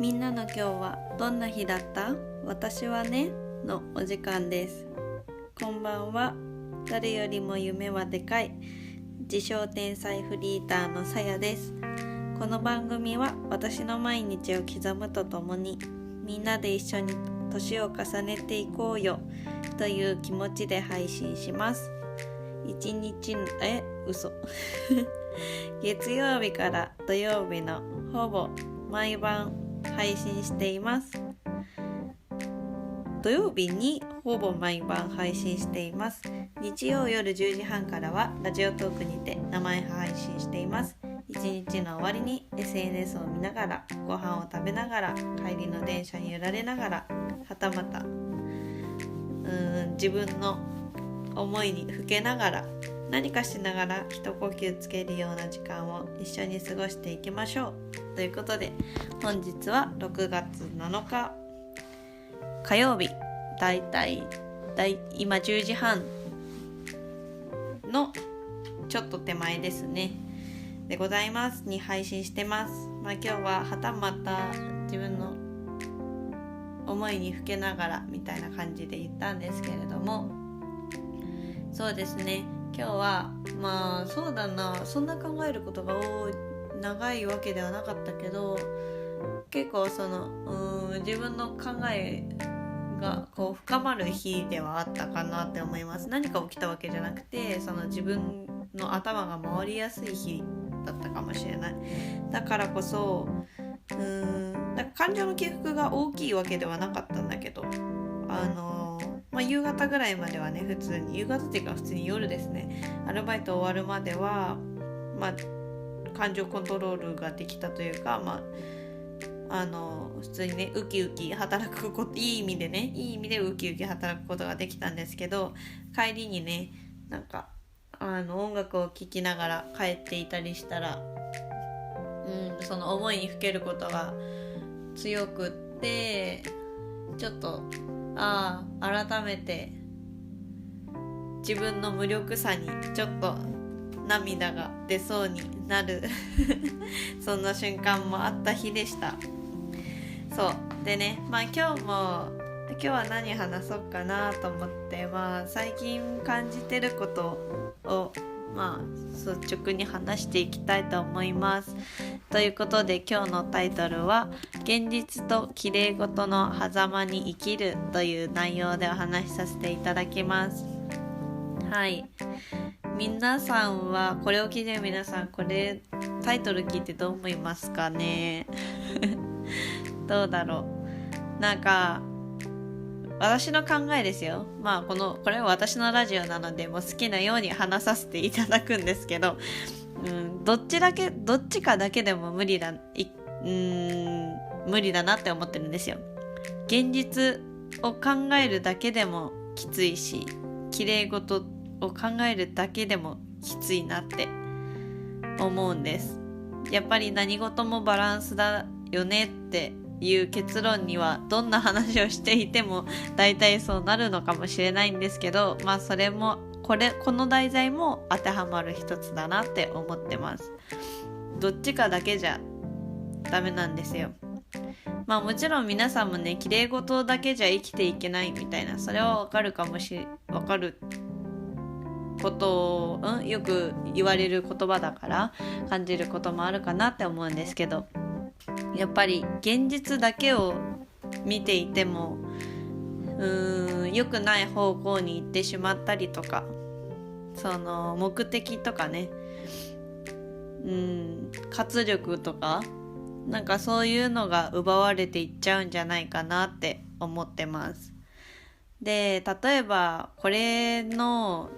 みんなの今日はどんな日だった？私はねのお時間です。こんばんは。誰よりも夢はでかい自称天才フリーターのさやです。この番組は私の毎日を刻むとともにみんなで一緒に年を重ねていこうよという気持ちで配信します。月曜日から土曜日のほぼ毎晩配信しています。土曜日にほぼ毎晩配信しています。日曜夜10時半からはラジオトークにて生配信しています。一日の終わりに SNS を見ながら、ご飯を食べながら、帰りの電車に揺られながら、はたまた自分の思いにふけながら、何かしながら一呼吸つけるような時間を一緒に過ごしていきましょうということで、本日は6月7日火曜日、だいたい今10時半のちょっと手前ですねでございますに配信してます。今日ははたまた自分の思いにふけながらみたいな感じで言ったんですけれども、そうですね、今日はそうだな、そんな考えることが長いわけではなかったけど、結構自分の考えが深まる日ではあったかなって思います。何か起きたわけじゃなくて、自分の頭が回りやすい日だったかもしれない。だからこそ感情の起伏が大きいわけではなかったんだけど、夕方ぐらいまではね、普通に夕方っていうか普通に夜ですね、アルバイト終わるまでは感情コントロールができたというか、普通にねウキウキ働くこと、いい意味でウキウキ働くことができたんですけど、帰りにね音楽を聴きながら帰っていたりしたら、その思いにふけることが強くって、ちょっと改めて自分の無力さにちょっと涙が出そうになるそんな瞬間もあった日でした。そうでね、今日は何話そうかなと思って、最近感じてることを率直に話していきたいと思います。ということで、今日のタイトルは現実と綺麗事の狭間に生きるという内容でお話しさせていただきます。はい、皆さんはこれを聞いてる皆さん、これタイトル聞いてどう思いますかねどうだろう。私の考えですよ。これは私のラジオなので、もう好きなように話させていただくんですけど、どっちかだけでも無理だなって思ってるんですよ。現実を考えるだけでもきついし、綺麗事を考えるだけでもきついなって思うんです。やっぱり何事もバランスだよねっていう結論には、どんな話をしていても大体そうなるのかもしれないんですけど、それもこの題材も当てはまる一つだなって思ってます。どっちかだけじゃダメなんですよ。もちろん皆さんもね、綺麗事だけじゃ生きていけないみたいな、それはわかることを、よく言われる言葉だから感じることもあるかなって思うんですけど、やっぱり現実だけを見ていても良くない方向に行ってしまったりとか、目的とかね、活力とかそういうのが奪われていっちゃうんじゃないかなって思ってます。で、例えばこれの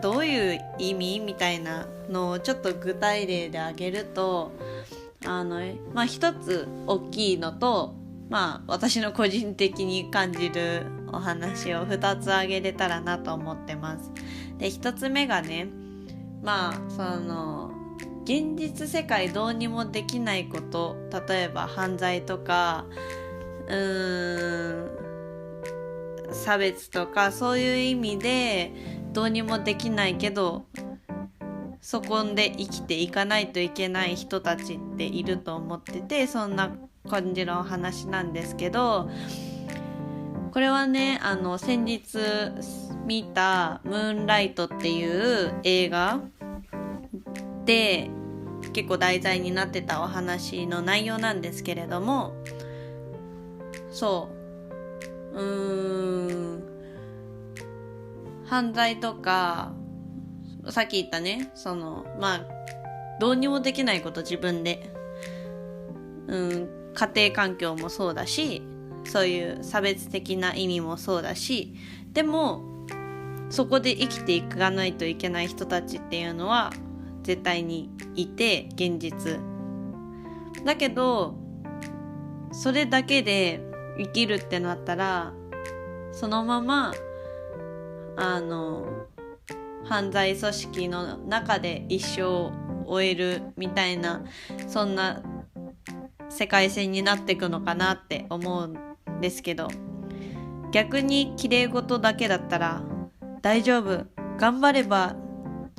どういう意味みたいなのをちょっと具体例で挙げると、一つ大きいのと、私の個人的に感じるお話を2つ挙げれたらなと思ってます。で、1つ目がね、現実世界どうにもできないこと、例えば犯罪とか差別とか、そういう意味でどうにもできないけどそこで生きていかないといけない人たちっていると思ってて、そんな感じの話なんですけど、これはね先日見たムーンライトっていう映画で結構題材になってたお話の内容なんですけれども、犯罪とかさっき言ったねどうにもできないこと自分で、家庭環境もそうだし、そういう差別的な意味もそうだし、でもそこで生きていかないといけない人たちっていうのは絶対にいて、現実だけどそれだけで生きるってなったら、そのまま犯罪組織の中で一生を終えるみたいな、そんな世界線になっていくのかなって思うんですけど、逆に綺麗事だけだったら大丈夫、頑張れば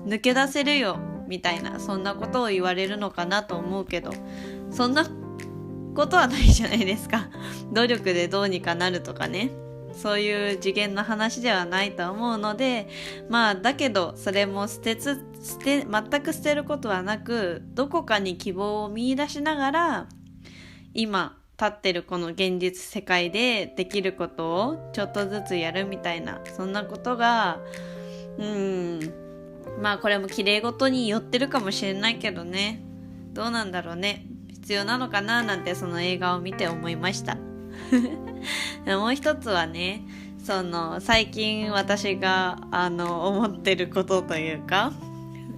抜け出せるよみたいな、そんなことを言われるのかなと思うけど、そんなことはないじゃないですか。努力でどうにかなるとかね、そういう次元の話ではないと思うので、だけどそれも全く捨てることはなく、どこかに希望を見出しながら今立ってるこの現実世界でできることをちょっとずつやるみたいな、そんなことがこれも綺麗事に寄ってるかもしれないけどね、どうなんだろうね、必要なのかななんてその映画を見て思いましたもう一つはね、最近私が思ってることというか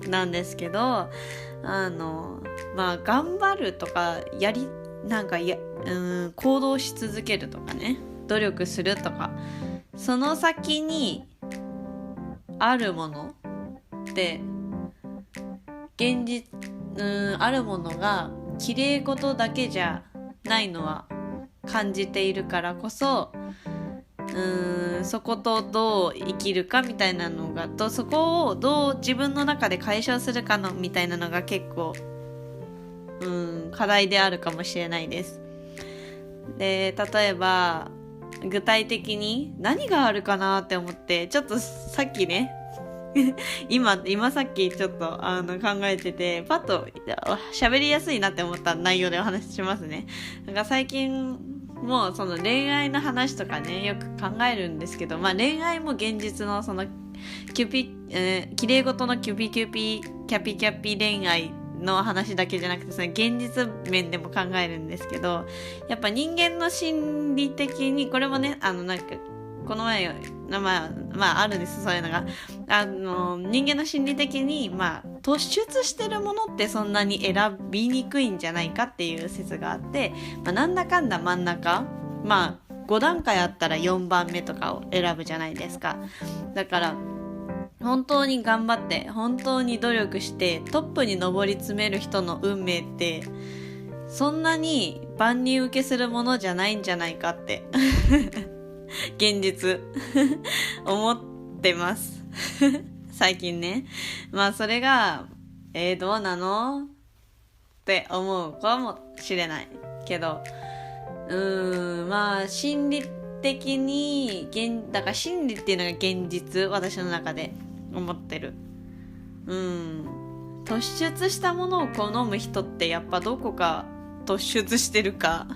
なんですけど、頑張るとか行動し続けるとかね、努力するとか、その先にあるものって現実あるものが綺麗事だけじゃないのは感じているからこそ、そことどう生きるかみたいなのがと、そこをどう自分の中で解消するかのみたいなのが結構課題であるかもしれないです。で、例えば具体的に何があるかなって思って、ちょっとさっきね今さっきちょっと考えてて、パッと喋りやすいなって思った内容でお話ししますね。なんか最近もうその恋愛の話とかねよく考えるんですけど、恋愛も現実のその綺麗事のキャピ恋愛の話だけじゃなくて、その現実面でも考えるんですけど、やっぱ人間の心理的に、これもねこの前あるんです、そういうのが人間の心理的に突出してるものってそんなに選びにくいんじゃないかっていう説があって、なんだかんだ真ん中5段階あったら4番目とかを選ぶじゃないですか。だから本当に頑張って本当に努力してトップに上り詰める人の運命ってそんなに万人受けするものじゃないんじゃないかって現実思ってます最近ね。それがどうなのって思うかもしれないけど、心理的にだから心理っていうのが現実、私の中で思ってる。突出したものを好む人ってやっぱどこか突出してるか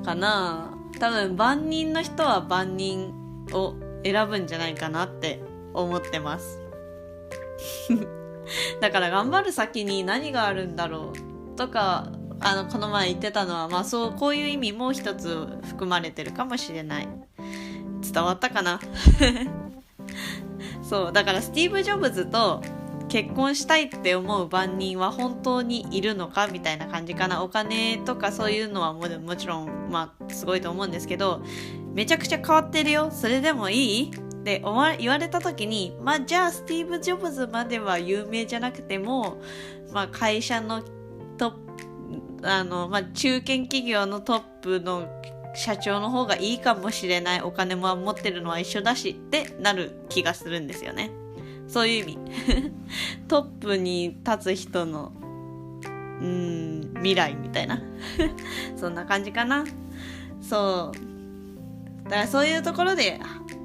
かな。多分万人の人は万人を選ぶんじゃないかなって思ってますだから頑張る先に何があるんだろうとか、この前言ってたのはこういう意味も一つ含まれてるかもしれない。伝わったかなそうだから、スティーブ・ジョブズと結婚したいって思う万人は本当にいるのかみたいな感じかな。お金とかそういうのはもちろんすごいと思うんですけど、めちゃくちゃ変わってるよ、それでもいいって言われた時に、じゃあスティーブ・ジョブズまでは有名じゃなくても、会社のトップ中堅企業のトップの社長の方がいいかもしれない、お金も持ってるのは一緒だしってなる気がするんですよね。そういう意味トップに立つ人の未来みたいなそんな感じかな。そうだからそういうところで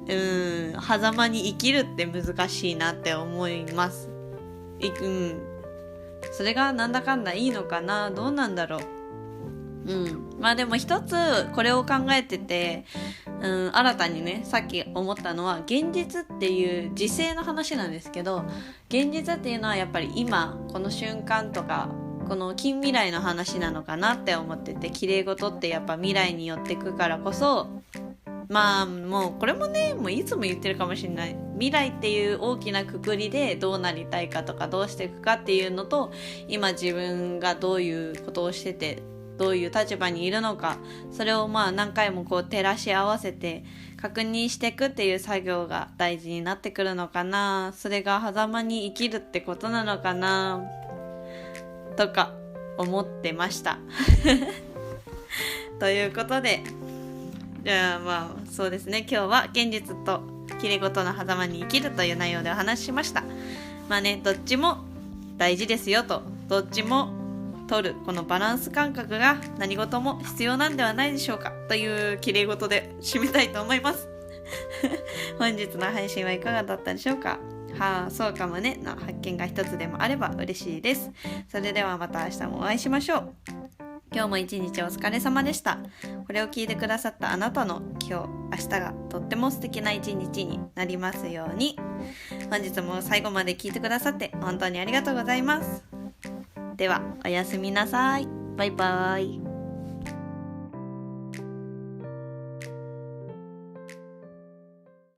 狭間に生きるって難しいなって思います。それがなんだかんだいいのかな、どうなんだろう。まあでも一つこれを考えてて、新たにねさっき思ったのは、現実っていう時勢の話なんですけど、現実っていうのはやっぱり今この瞬間とかこの近未来の話なのかなって思ってて、綺麗事ってやっぱ未来に寄ってくからこそ、まあもうこれもねもういつも言ってるかもしれない、未来っていう大きな括りでどうなりたいかとかどうしていくかっていうのと、今自分がどういうことをしててどういう立場にいるのか、それをまあ何回もこう照らし合わせて確認していくっていう作業が大事になってくるのかな。それが狭間に生きるってことなのかなとか思ってましたということで、じゃあまあそうですね、今日は現実と綺麗事の狭間に生きるという内容でお話ししました。まあね、どっちも大事ですよと、どっちも取るこのバランス感覚が何事も必要なんではないでしょうかという綺麗事で締めたいと思います本日の配信はいかがだったでしょうか。そうかもねの発見が一つでもあれば嬉しいです。それではまた明日もお会いしましょう。今日も一日お疲れ様でした。これを聞いてくださったあなたの今日、明日がとっても素敵な一日になりますように。本日も最後まで聞いてくださって本当にありがとうございます。ではおやすみなさい。バイバイ。